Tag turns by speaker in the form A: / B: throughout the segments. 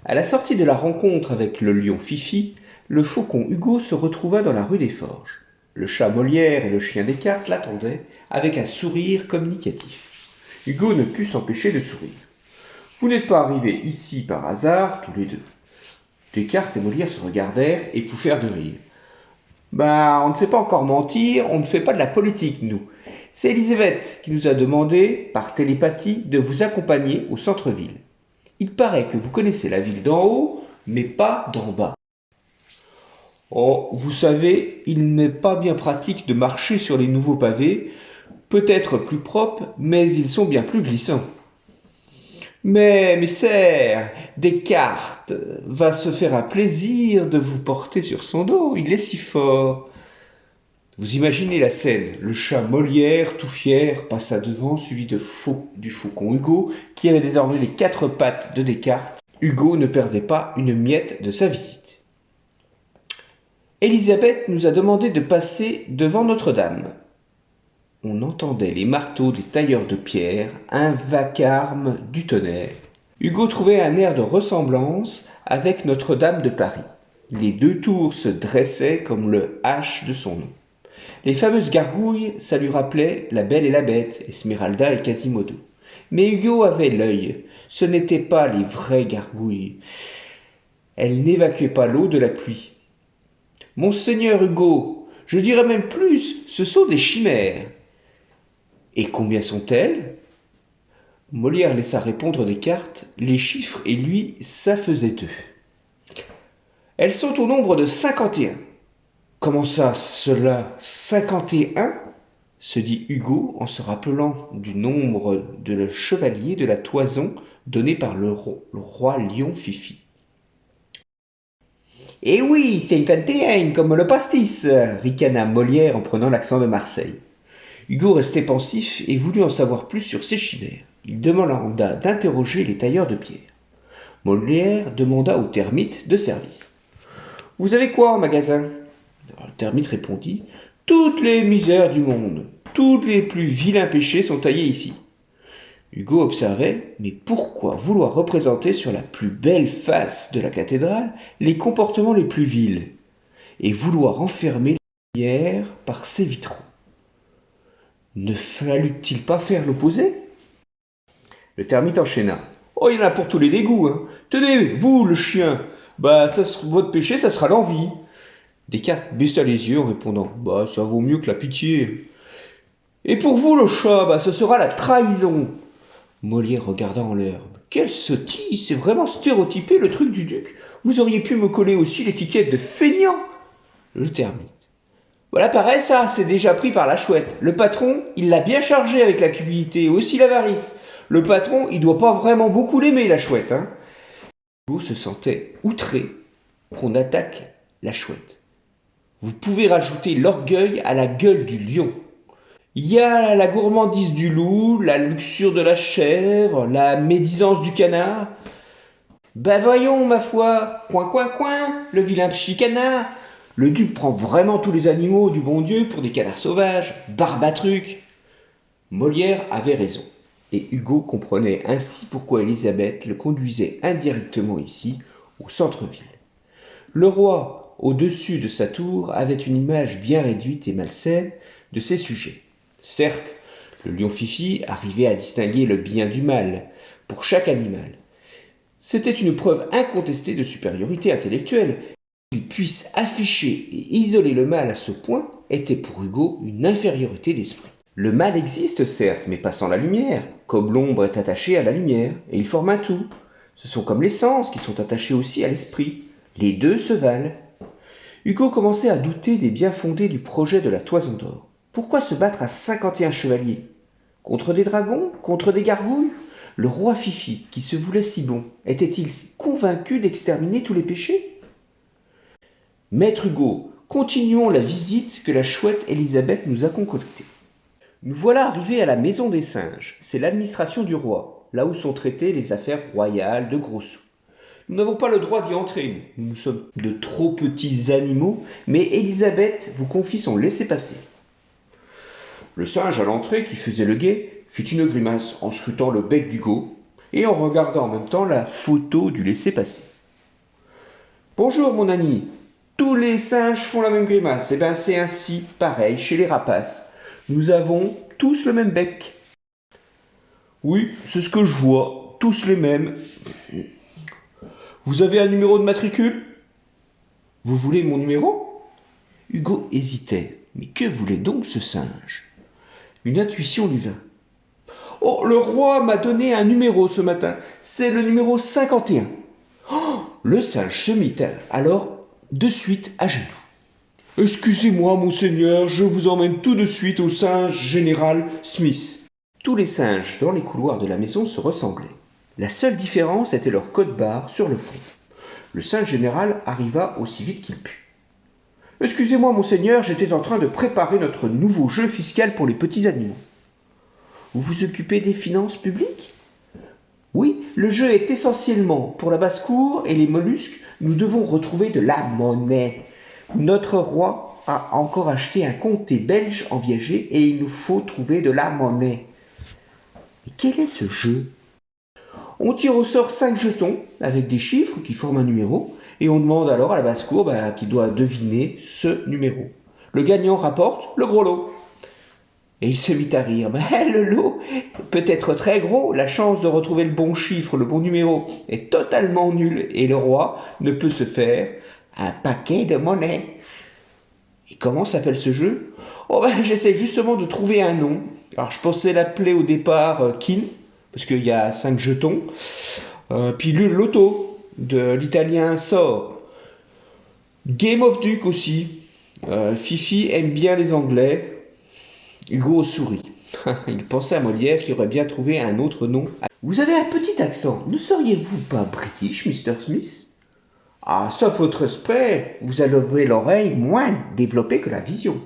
A: À la sortie de la rencontre avec le lion Fifi, le faucon Hugo se retrouva dans la rue des Forges. Le chat Molière et le chien Descartes l'attendaient avec un sourire communicatif. Hugo ne put s'empêcher de sourire. Vous n'êtes pas arrivés ici par hasard, tous les deux. Descartes et Molière se regardèrent et pouffèrent de rire. On ne sait pas encore mentir, on ne fait pas de la politique, nous. C'est Elisabeth qui nous a demandé, par télépathie, de vous accompagner au centre-ville. Il paraît que vous connaissez la ville d'en haut, mais pas d'en bas. Oh, vous savez, il n'est pas bien pratique de marcher sur les nouveaux pavés, peut-être plus propres, mais ils sont bien plus glissants. Mais, messire, Descartes va se faire un plaisir de vous porter sur son dos, il est si fort. Vous imaginez la scène, le chat Molière, tout fier, passa devant, suivi du faucon Hugo, qui avait désormais les 4 pattes de Descartes. Hugo ne perdait pas une miette de sa visite. Elisabeth nous a demandé de passer devant Notre-Dame. On entendait les marteaux des tailleurs de pierre, un vacarme du tonnerre. Hugo trouvait un air de ressemblance avec Notre-Dame de Paris. Les 2 tours se dressaient comme le H de son nom. Les fameuses gargouilles, ça lui rappelait La Belle et la Bête, Esmeralda et Quasimodo. Mais Hugo avait l'œil. Ce n'étaient pas les vraies gargouilles. Elles n'évacuaient pas l'eau de la pluie. Monseigneur Hugo, je dirais même plus, ce sont des chimères. Et combien sont-elles? Molière laissa répondre Descartes, les chiffres et lui, ça faisait 2. Elles sont au nombre de 51. Comment ça, cela 51 se dit Hugo en se rappelant du nombre de le chevalier de la toison donné par le roi lion Fifi. Eh oui, 51, comme le pastis, ricana Molière en prenant l'accent de Marseille. Hugo restait pensif et voulut en savoir plus sur ces chimères. Il demanda d'interroger les tailleurs de pierre. Molière demanda au termite de service. Vous avez quoi en magasin? Le termite répondit. Toutes les misères du monde, tous les plus vilains péchés sont taillés ici. Hugo observait, mais pourquoi vouloir représenter sur la plus belle face de la cathédrale les comportements les plus vils, et vouloir enfermer la lumière par ses vitraux? Ne fallut-il pas faire l'opposé? Le termite enchaîna. Oh, il y en a pour tous les dégoûts, hein. Tenez, vous, le chien, votre péché, ça sera l'envie. Descartes baissa les yeux en répondant. Ça vaut mieux que la pitié. Et pour vous, le chat, ce sera la trahison. Molière regarda en l'air. Quelle sottise, c'est vraiment stéréotypé le truc du duc. Vous auriez pu me coller aussi l'étiquette de feignant. Le termite. Voilà, pareil, ça, c'est déjà pris par la chouette. Le patron, il l'a bien chargé avec la cupidité et aussi l'avarice. Le patron, il doit pas vraiment beaucoup l'aimer, la chouette, hein. Hugo se sentait outré qu'on attaque la chouette. Vous pouvez rajouter l'orgueil à la gueule du lion. Il y a la gourmandise du loup, la luxure de la chèvre, la médisance du canard. Voyons, ma foi, coin, le vilain chicanard. Le duc prend vraiment tous les animaux du bon Dieu pour des canards sauvages, barbatruc. Molière avait raison, et Hugo comprenait ainsi pourquoi Elisabeth le conduisait indirectement ici, au centre-ville. Le roi, au-dessus de sa tour, avait une image bien réduite et malsaine de ses sujets. Certes, le lion Fifi arrivait à distinguer le bien du mal pour chaque animal. C'était une preuve incontestée de supériorité intellectuelle. Qu'il puisse afficher et isoler le mal à ce point était pour Hugo une infériorité d'esprit. Le mal existe certes, mais pas sans la lumière, comme l'ombre est attachée à la lumière, et ils forment un tout. Ce sont comme les sens qui sont attachés aussi à l'esprit. Les 2 se valent. Hugo commençait à douter des bien-fondés du projet de la Toison d'Or. Pourquoi se battre à 51 chevaliers? Contre des dragons? Contre des gargouilles? Le roi Fifi, qui se voulait si bon, était-il convaincu d'exterminer tous les péchés? Maître Hugo, continuons la visite que la chouette Elisabeth nous a concoctée. Nous voilà arrivés à la maison des singes. C'est l'administration du roi, là où sont traitées les affaires royales de gros sous. Nous n'avons pas le droit d'y entrer, nous sommes de trop petits animaux, mais Elisabeth vous confie son laissez-passer. Le singe à l'entrée, qui faisait le guet, fit une grimace en scrutant le bec d'Hugo. et en regardant en même temps la photo du laissez-passer. Bonjour mon ami, tous les singes font la même grimace. Eh bien c'est ainsi pareil chez les rapaces. Nous avons tous le même bec. Oui, c'est ce que je vois, tous les mêmes. Vous avez un numéro de matricule? Vous voulez mon numéro? Hugo hésitait. Mais que voulait donc ce singe? Une intuition lui vint. Oh, le roi m'a donné un numéro ce matin. C'est le numéro 51. Oh, le singe se mit alors de suite à genoux. Excusez-moi, monseigneur, je vous emmène tout de suite au singe général Smith. Tous les singes dans les couloirs de la maison se ressemblaient. La seule différence était leur code-barre sur le front. Le singe général arriva aussi vite qu'il put. Excusez-moi, monseigneur, j'étais en train de préparer notre nouveau jeu fiscal pour les petits animaux. Vous vous occupez des finances publiques? Oui, le jeu est essentiellement pour la basse-cour et les mollusques. Nous devons retrouver de la monnaie. Notre roi a encore acheté un comté belge en viager et il nous faut trouver de la monnaie. Mais quel est ce jeu? On tire au sort 5 jetons avec des chiffres qui forment un numéro et on demande alors à la basse-cour qui doit deviner ce numéro. Le gagnant rapporte le gros lot. Et il se mit à rire. Mais le lot peut être très gros, la chance de retrouver le bon chiffre, le bon numéro est totalement nulle et le roi ne peut se faire un paquet de monnaie. Et comment s'appelle ce jeu? Oh j'essaie justement de trouver un nom. Alors je pensais l'appeler au départ Kin, parce qu'il y a 5 jetons. Puis le loto de l'italien sort. Game of Duke aussi. Fifi aime bien les Anglais. Hugo sourit. Il pensait à Molière qui aurait bien trouvé un autre nom. Vous avez un petit accent. Ne seriez-vous pas british, Mr. Smith? Ah, sauf votre respect, vous avez l'oreille moins développée que la vision.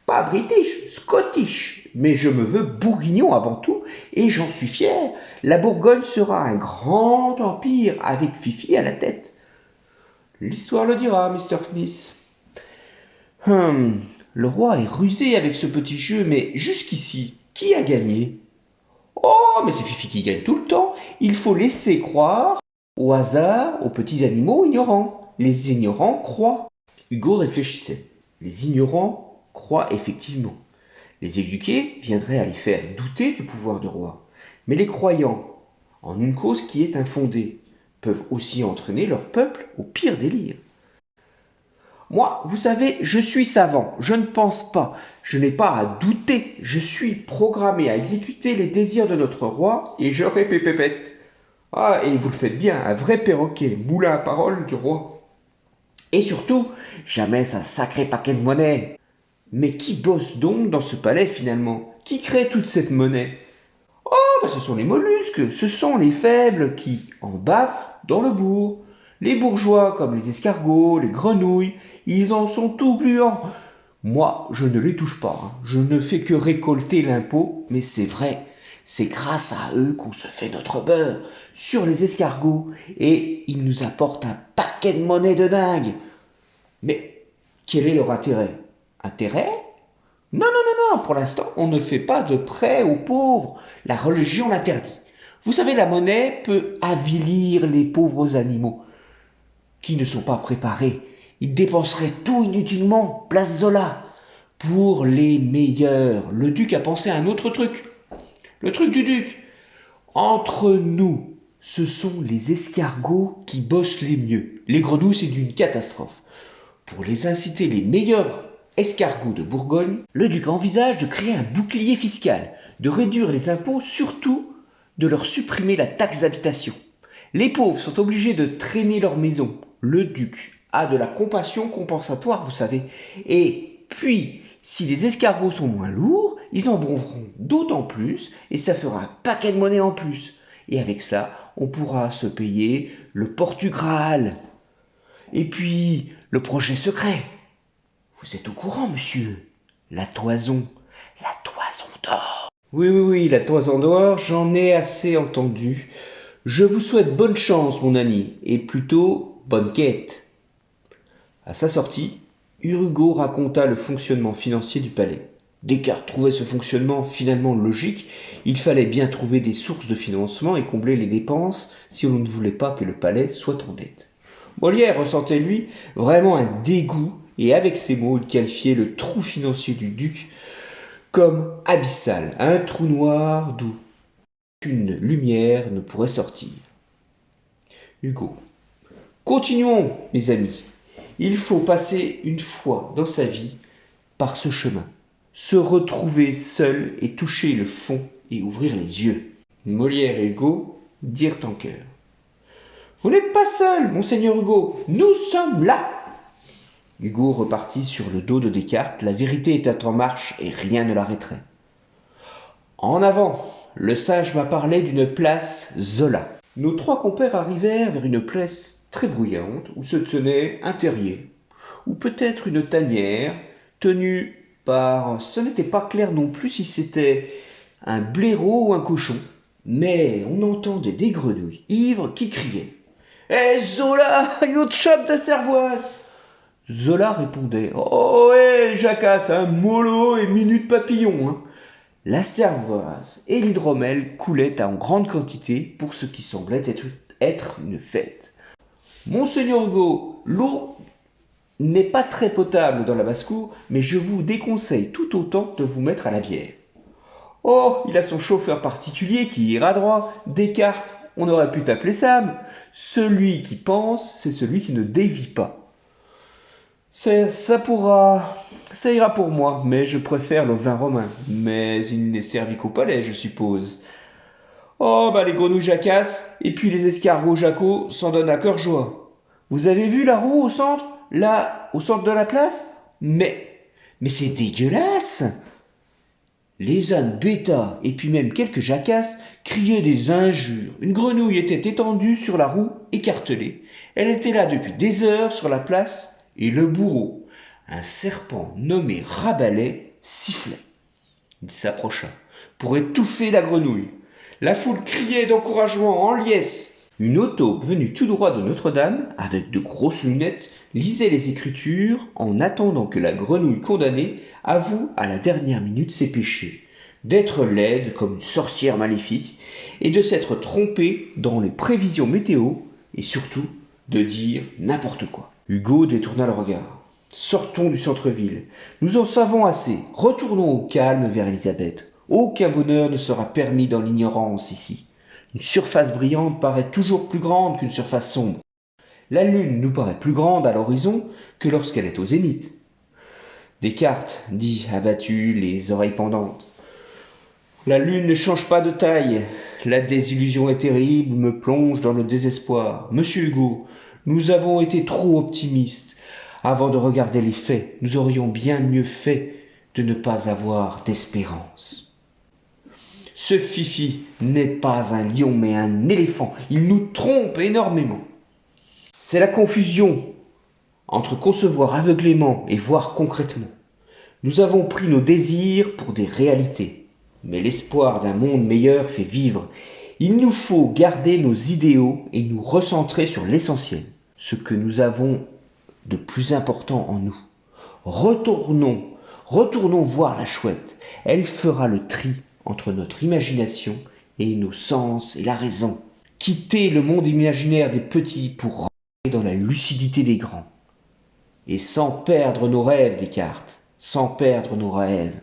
A: Pas british, scottish. Mais je me veux bourguignon avant tout, et j'en suis fier. La Bourgogne sera un grand empire avec Fifi à la tête. L'histoire le dira, Mr. Smith. Le roi est rusé avec ce petit jeu, mais jusqu'ici, qui a gagné? Oh, mais c'est Fifi qui gagne tout le temps. Il faut laisser croire au hasard aux petits animaux ignorants. Les ignorants croient. Hugo réfléchissait. Les ignorants croient effectivement. Les éduqués viendraient à les faire douter du pouvoir du roi. Mais les croyants, en une cause qui est infondée, peuvent aussi entraîner leur peuple au pire délire. Moi, vous savez, je suis savant, je ne pense pas, je n'ai pas à douter, je suis programmé à exécuter les désirs de notre roi et je répépépète. Ah, et vous le faites bien, un vrai perroquet, moulin à parole du roi. Et surtout, jamais un sacré paquet de monnaie. Mais qui bosse donc dans ce palais finalement? Qui crée toute cette monnaie? Oh, ce sont les mollusques, ce sont les faibles qui en baffent dans le bourg. Les bourgeois, comme les escargots, les grenouilles, ils en sont tout gluants. Moi, je ne les touche pas. Je ne fais que récolter l'impôt, mais c'est vrai, c'est grâce à eux qu'on se fait notre beurre sur les escargots, et ils nous apportent un paquet de monnaie de dingue. Mais quel est leur intérêt? Intérêt? Non, non, non, non, pour l'instant, on ne fait pas de prêt aux pauvres. La religion l'interdit. Vous savez, la monnaie peut avilir les pauvres animaux qui ne sont pas préparés. Ils dépenseraient tout inutilement, place Zola, pour les meilleurs. Le duc a pensé à un autre truc. Le truc du duc. Entre nous, ce sont les escargots qui bossent les mieux. Les grenouilles, c'est une catastrophe. Pour les inciter les meilleurs escargots de Bourgogne, le duc envisage de créer un bouclier fiscal, de réduire les impôts, surtout de leur supprimer la taxe d'habitation. Les pauvres sont obligés de traîner leur maison. Le duc a de la compassion compensatoire, vous savez. Et puis, si les escargots sont moins lourds, ils en bronzeront d'autant plus et ça fera un paquet de monnaie en plus. Et avec cela, on pourra se payer le Portugal. Et puis, le projet secret. Vous êtes au courant, monsieur? La toison d'or. Oui, la toison d'or, j'en ai assez entendu. Je vous souhaite bonne chance, mon ami, et plutôt bonne quête. À sa sortie, Hugo raconta le fonctionnement financier du palais. Descartes trouvait ce fonctionnement finalement logique. Il fallait bien trouver des sources de financement et combler les dépenses si on ne voulait pas que le palais soit en dette. Molière ressentait, lui, vraiment un dégoût, et avec ces mots, il qualifiait le trou financier du duc comme abyssal, un trou noir d'où aucune lumière ne pourrait sortir. Hugo. Continuons, mes amis. Il faut passer une fois dans sa vie par ce chemin, se retrouver seul et toucher le fond et ouvrir les yeux. Molière et Hugo dirent en chœur. Vous n'êtes pas seul, monseigneur Hugo, nous sommes là. Hugo repartit sur le dos de Descartes, la vérité était en marche et rien ne l'arrêterait. En avant, le sage m'a parlé d'une place Zola. Nos trois compères arrivèrent vers une place très bruyante où se tenait un terrier, ou peut-être une tanière, tenue par... Ce n'était pas clair non plus si c'était un blaireau ou un cochon, mais on entendait des grenouilles ivres qui criaient. « Hé Zola, une autre chope de cervoise !» Zola répondait « Oh hé Jacasse, un mollo et minute papillon hein. !» La cervoise et l'hydromel coulaient en grande quantité pour ce qui semblait être une fête. « Monseigneur Hugo, l'eau n'est pas très potable dans la basse-cour, mais je vous déconseille tout autant de vous mettre à la bière. »« Oh, il a son chauffeur particulier qui ira droit. Descartes, on aurait pu t'appeler Sam. Celui qui pense, c'est celui qui ne dévie pas. » Ça ira pour moi, mais je préfère le vin romain. Mais il n'est servi qu'au palais, je suppose. Oh, bah les grenouilles Jacasse, et puis les escargots Jacot s'en donnent à cœur joie. Vous avez vu la roue au centre, là, au centre de la place? Mais c'est dégueulasse! Les ânes bêta, et puis même quelques jacasses, criaient des injures. Une grenouille était étendue sur la roue, écartelée. Elle était là depuis des heures sur la place, et le bourreau, un serpent nommé Rabelais, sifflait. Il s'approcha pour étouffer la grenouille. La foule criait d'encouragement en liesse. Une auto venue tout droit de Notre-Dame, avec de grosses lunettes, lisait les Écritures en attendant que la grenouille condamnée avoue à la dernière minute ses péchés, d'être laide comme une sorcière maléfique, et de s'être trompée dans les prévisions météo, et surtout de dire n'importe quoi. Hugo détourna le regard. Sortons du centre-ville. Nous en savons assez. Retournons au calme vers Élisabeth. Aucun bonheur ne sera permis dans l'ignorance ici. Une surface brillante paraît toujours plus grande qu'une surface sombre. La lune nous paraît plus grande à l'horizon que lorsqu'elle est au zénith. Descartes dit, abattu, les oreilles pendantes. La lune ne change pas de taille. La désillusion est terrible, me plonge dans le désespoir. Monsieur Hugo, nous avons été trop optimistes. Avant de regarder les faits, nous aurions bien mieux fait de ne pas avoir d'espérance. Ce Fifi n'est pas un lion mais un éléphant. Il nous trompe énormément. C'est la confusion entre concevoir aveuglément et voir concrètement. Nous avons pris nos désirs pour des réalités, mais l'espoir d'un monde meilleur fait vivre. Il nous faut garder nos idéaux et nous recentrer sur l'essentiel, ce que nous avons de plus important en nous. Retournons voir la chouette. Elle fera le tri entre notre imagination et nos sens et la raison. Quitter le monde imaginaire des petits pour rentrer dans la lucidité des grands. Et sans perdre nos rêves, Descartes, sans perdre nos rêves.